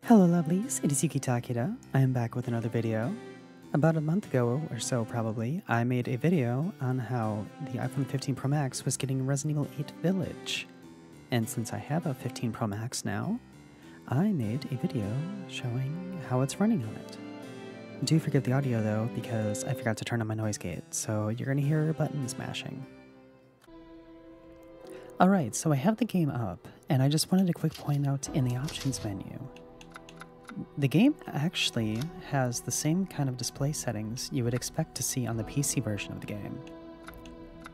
Hello lovelies, it is Yuki Takeda. I am back with another video. About a month ago or so probably, I made a video on how the iPhone 15 Pro Max was getting Resident Evil 8 Village. And since I have a 15 Pro Max now, I made a video showing how it's running on it. Do forgive the audio though, because I forgot to turn on my noise gate, so you're going to hear buttons mashing. Alright, so I have the game up, and I just wanted to quick point out in the options menu. The game actually has the same kind of display settings you would expect to see on the PC version of the game.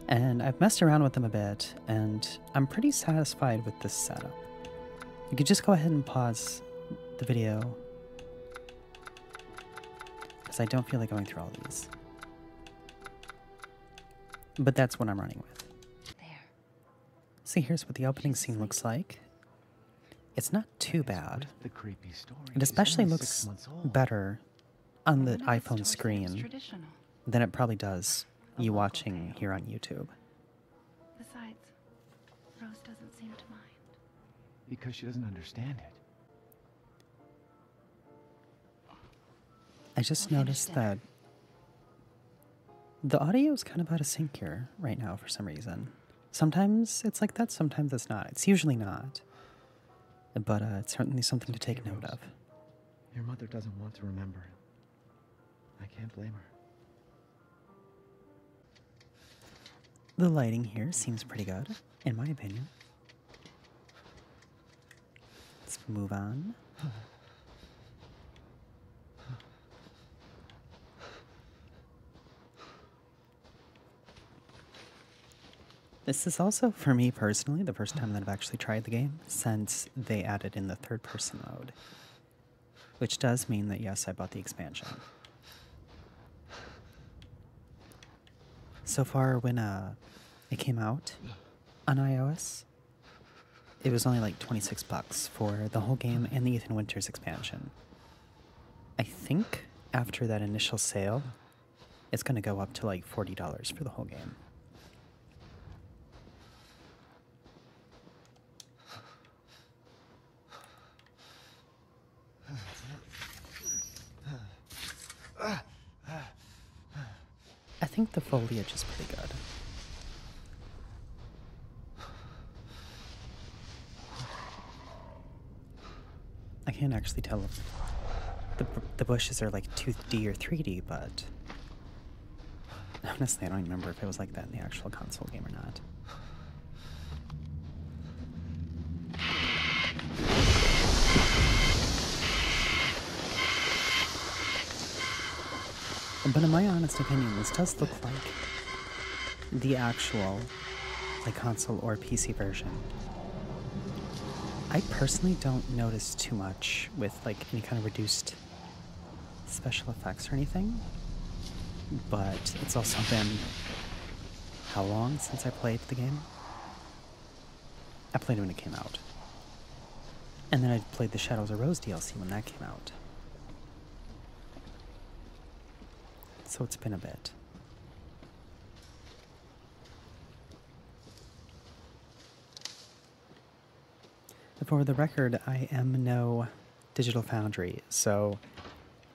And I've messed around with them a bit, and I'm pretty satisfied with this setup. You could just go ahead and pause the video, because I don't feel like going through all these. But that's what I'm running with. There. See, here's what the opening scene looks like. It's not too bad. It especially looks better on the iPhone screen than it probably does you watching here on YouTube. Besides, Rose doesn't seem to mind. Because she doesn't understand it. I just noticed that the audio is kind of out of sync here right now for some reason. Sometimes it's like that, sometimes it's not. It's usually not. But it's certainly something to take note of. Your mother doesn't want to remember it. I can't blame her. The lighting here seems pretty good, in my opinion. Let's move on. This is also, for me personally, the first time that I've actually tried the game since they added in the third-person mode. Which does mean that, yes, I bought the expansion. So far, when it came out on iOS, it was only like $26 for the whole game and the Ethan Winters expansion. I think after that initial sale, it's going to go up to like $40 for the whole game. I think the foliage is pretty good. I can't actually tell if the bushes are like 2D or 3D, but honestly, I don't even remember if it was like that in the actual console game or not. But in my honest opinion, this does look like the actual like console or PC version. I personally don't notice too much with like any kind of reduced special effects or anything, but it's also been how long since I played the game? I played it when it came out. And then I played the Shadows of Rose DLC when that came out. So it's been a bit. For the record, I am no digital foundry, so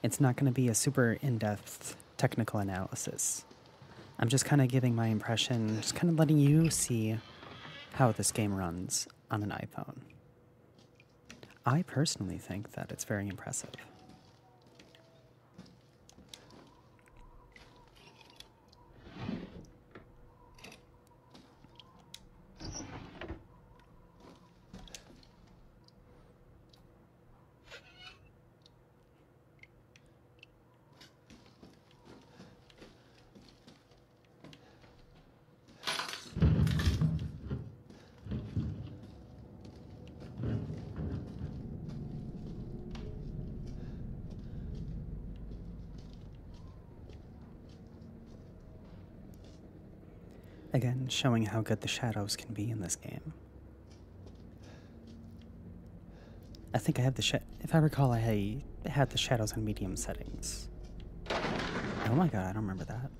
it's not going to be a super in-depth technical analysis. I'm just kind of giving my impression, just kind of letting you see how this game runs on an iPhone. I personally think that it's very impressive. Again, showing how good the shadows can be in this game. I think I have if I recall, I had the shadows on medium settings. Oh my god, I don't remember that.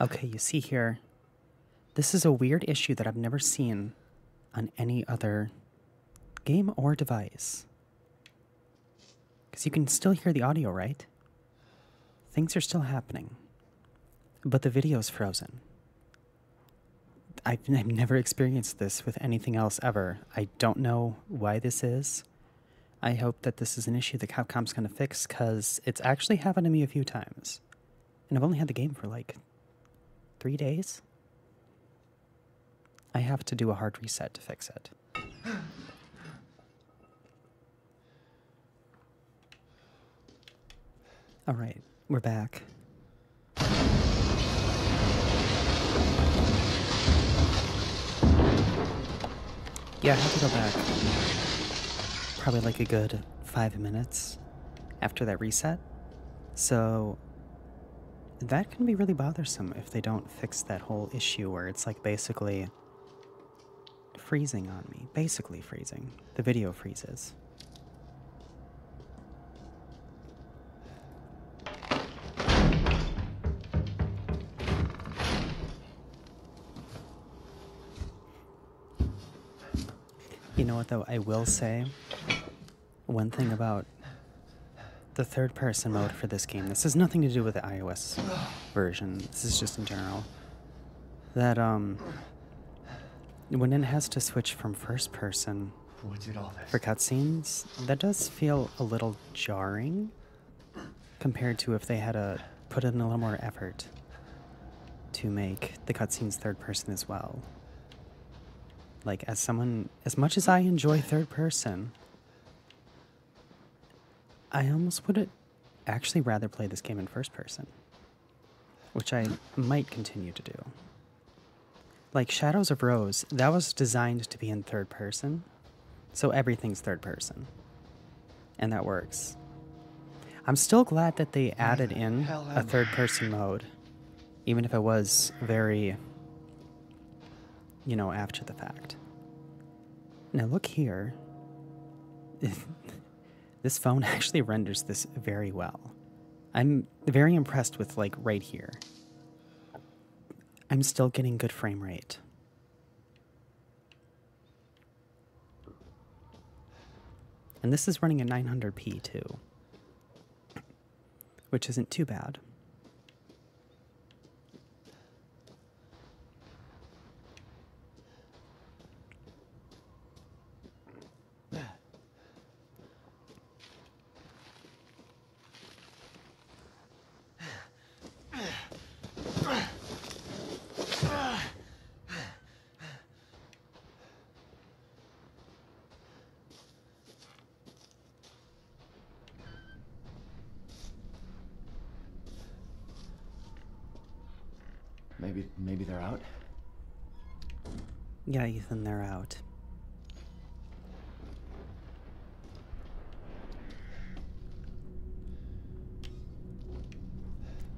Okay, you see here, this is a weird issue that I've never seen on any other game or device. Because you can still hear the audio, right? Things are still happening. But the video's frozen. I've never experienced this with anything else ever. I don't know why this is. I hope that this is an issue that Capcom's going to fix, because it's actually happened to me a few times. And I've only had the game for like 3 days. I have to do a hard reset to fix it. All right, we're back. Yeah, I have to go back. Probably like a good 5 minutes after that reset. So that can be really bothersome if they don't fix that whole issue where it's like basically freezing on me. Basically freezing. The video freezes. You know what, though? I will say one thing about the third-person mode for this game. This has nothing to do with the iOS version. This is just in general. That, when it has to switch from first-person for cutscenes, that does feel a little jarring compared to if they had put in a little more effort to make the cutscenes third-person as well. Like, as someone, as much as I enjoy third person, I almost would actually rather play this game in first person, which I might continue to do. Like, Shadows of Rose, that was designed to be in third person, so everything's third person, and that works. I'm still glad that they added in a third person mode, even if it was very, you know, after the fact. Now look here. This phone actually renders this very well. I'm very impressed with, like, right here. I'm still getting good frame rate. And this is running at 900p too, which isn't too bad. Maybe they're out? Yeah, Ethan, they're out.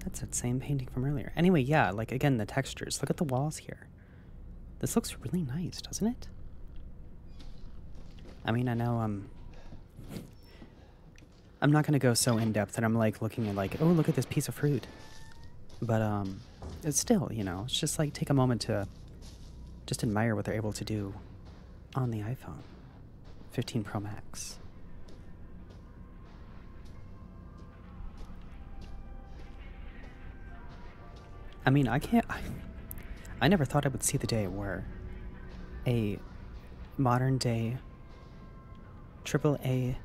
That's that same painting from earlier. Anyway, yeah, like, again, the textures. Look at the walls here. This looks really nice, doesn't it? I mean, I know I'm not gonna go so in-depth that I'm, like, looking at, like, oh, look at this piece of fruit. But, it's still, you know, it's just, like, take a moment to just admire what they're able to do on the iPhone 15 Pro Max. I mean, I never thought I would see the day where a modern day AAA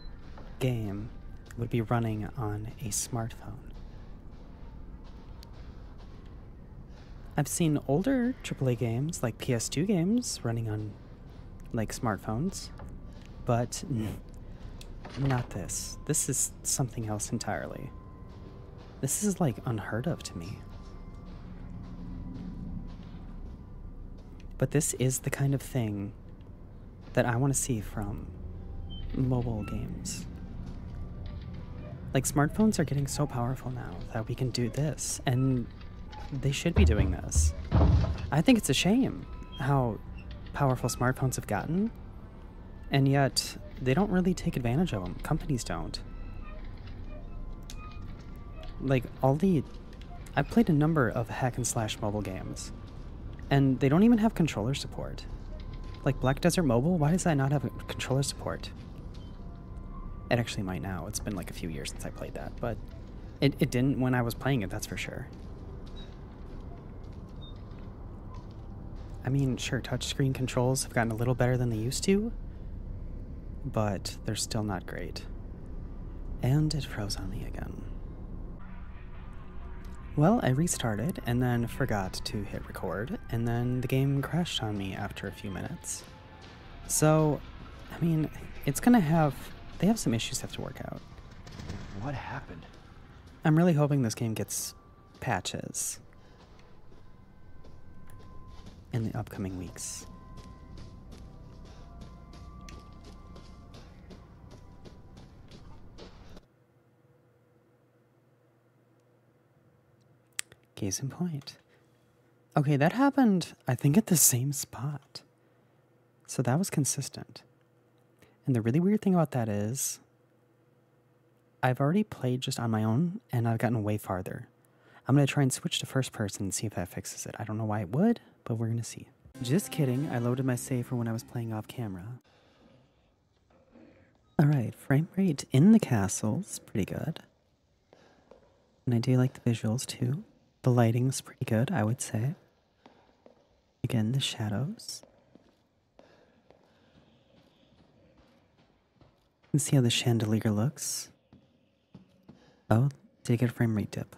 game would be running on a smartphone. I've seen older AAA games, like PS2 games, running on, like, smartphones, but not this. This is something else entirely. This is, like, unheard of to me. But this is the kind of thing that I want to see from mobile games. Like, smartphones are getting so powerful now that we can do this, and they should be doing this. I think it's a shame how powerful smartphones have gotten, and yet they don't really take advantage of them. Companies don't. Like, all the I've played a number of hack and slash mobile games, and they don't even have controller support. Like Black Desert Mobile, why does that not have controller support? It actually might now. It's been like a few years since I played that, but it didn't when I was playing it, that's for sure. I mean, sure, touchscreen controls have gotten a little better than they used to, but they're still not great. And it froze on me again. Well, I restarted and then forgot to hit record, and then the game crashed on me after a few minutes. So, I mean, it's gonna have... They have some issues they have to work out. What happened? I'm really hoping this game gets patches in the upcoming weeks. Case in point. Okay, that happened, I think, at the same spot. So that was consistent. And the really weird thing about that is, I've already played just on my own, and I've gotten way farther. I'm going to try and switch to first person and see if that fixes it. I don't know why it would, but we're going to see. Just kidding, I loaded my save for when I was playing off camera. Alright, frame rate in the castle's pretty good. And I do like the visuals too. The lighting's pretty good, I would say. Again, the shadows. You can see how the chandelier looks. Oh, did get a frame rate dip.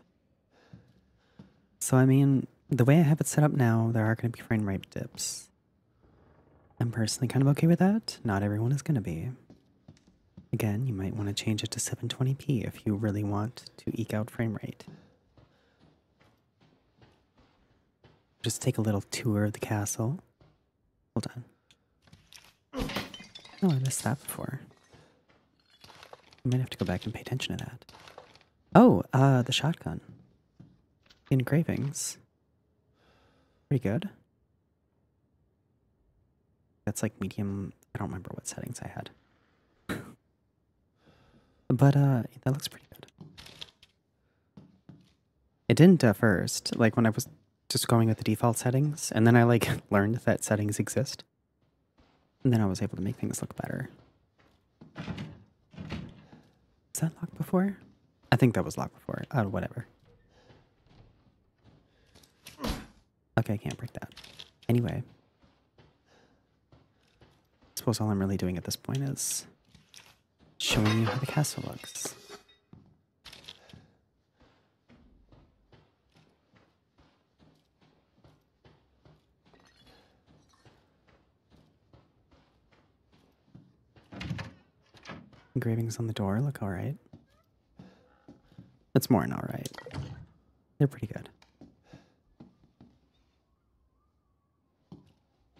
So I mean, the way I have it set up now, there are going to be frame rate dips. I'm personally kind of okay with that. Not everyone is going to be. Again, you might want to change it to 720p if you really want to eke out frame rate. Just take a little tour of the castle. Hold on. Oh, I missed that before. I might have to go back and pay attention to that. Oh, the shotgun. The engravings. Pretty good. That's like medium. I don't remember what settings I had. But, that looks pretty good. It didn't at first, like when I was just going with the default settings, and then I like learned that settings exist. And then I was able to make things look better. Is that locked before? I think that was locked before. Oh, whatever. Okay, I can't break that. Anyway. I suppose all I'm really doing at this point is showing you how the castle looks. Engravings on the door look alright. It's more than alright. They're pretty good.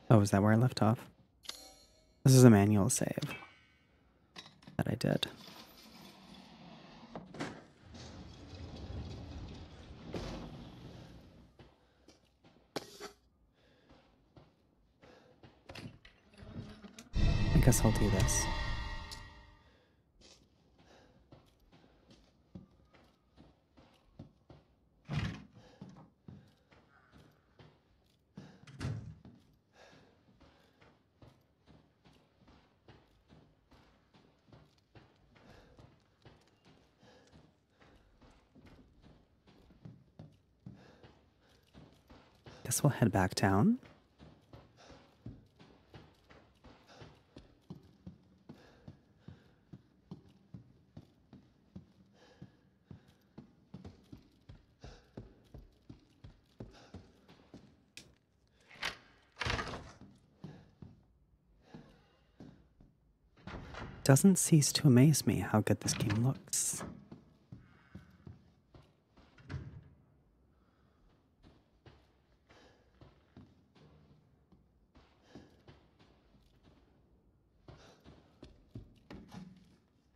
Oh, is that where I left off? This is a manual save that I did. I guess I'll do this. Guess we'll head back down. Doesn't cease to amaze me how good this game looks.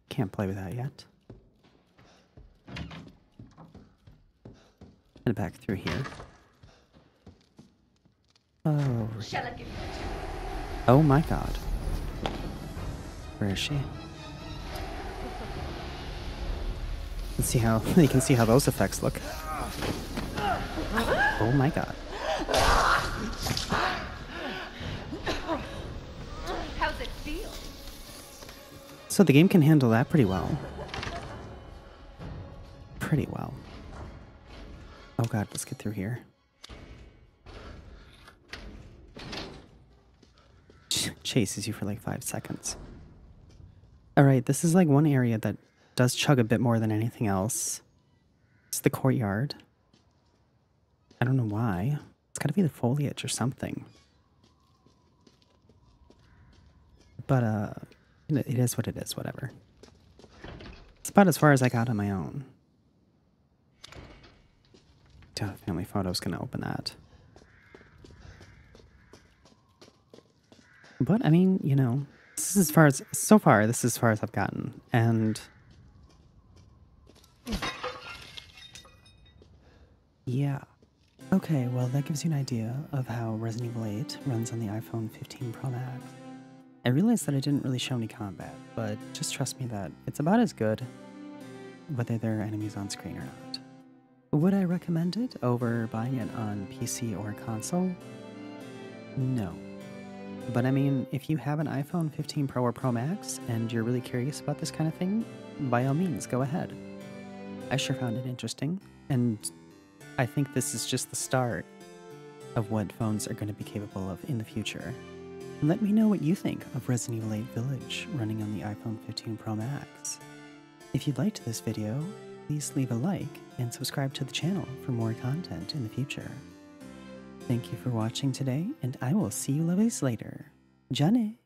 Can't play with that yet. Head back through here. Oh, oh my god. Where is she? Let's see how you can see how those effects look. Oh my god. How's it feel? So the game can handle that pretty well. Pretty well. Oh god, let's get through here. Chases you for like 5 seconds. Alright, this is like one area that does chug a bit more than anything else. It's the courtyard. I don't know why. It's gotta be the foliage or something. But, it is what it is, whatever. It's about as far as I got on my own. Duh, family photo's gonna open that. But, I mean, you know, this is as far as, so far, this is as far as I've gotten. And yeah. Okay, well, that gives you an idea of how Resident Evil 8 runs on the iPhone 15 Pro Max. I realized that I didn't really show any combat, but just trust me that it's about as good, whether there are enemies on screen or not. Would I recommend it over buying it on PC or console? No. But I mean, if you have an iPhone 15 Pro or Pro Max and you're really curious about this kind of thing, by all means, go ahead. I sure found it interesting, and I think this is just the start of what phones are going to be capable of in the future. Let me know what you think of Resident Evil 8 Village running on the iPhone 15 Pro Max. If you liked this video, please leave a like and subscribe to the channel for more content in the future. Thank you for watching today, and I will see you lovelies later. Johnny!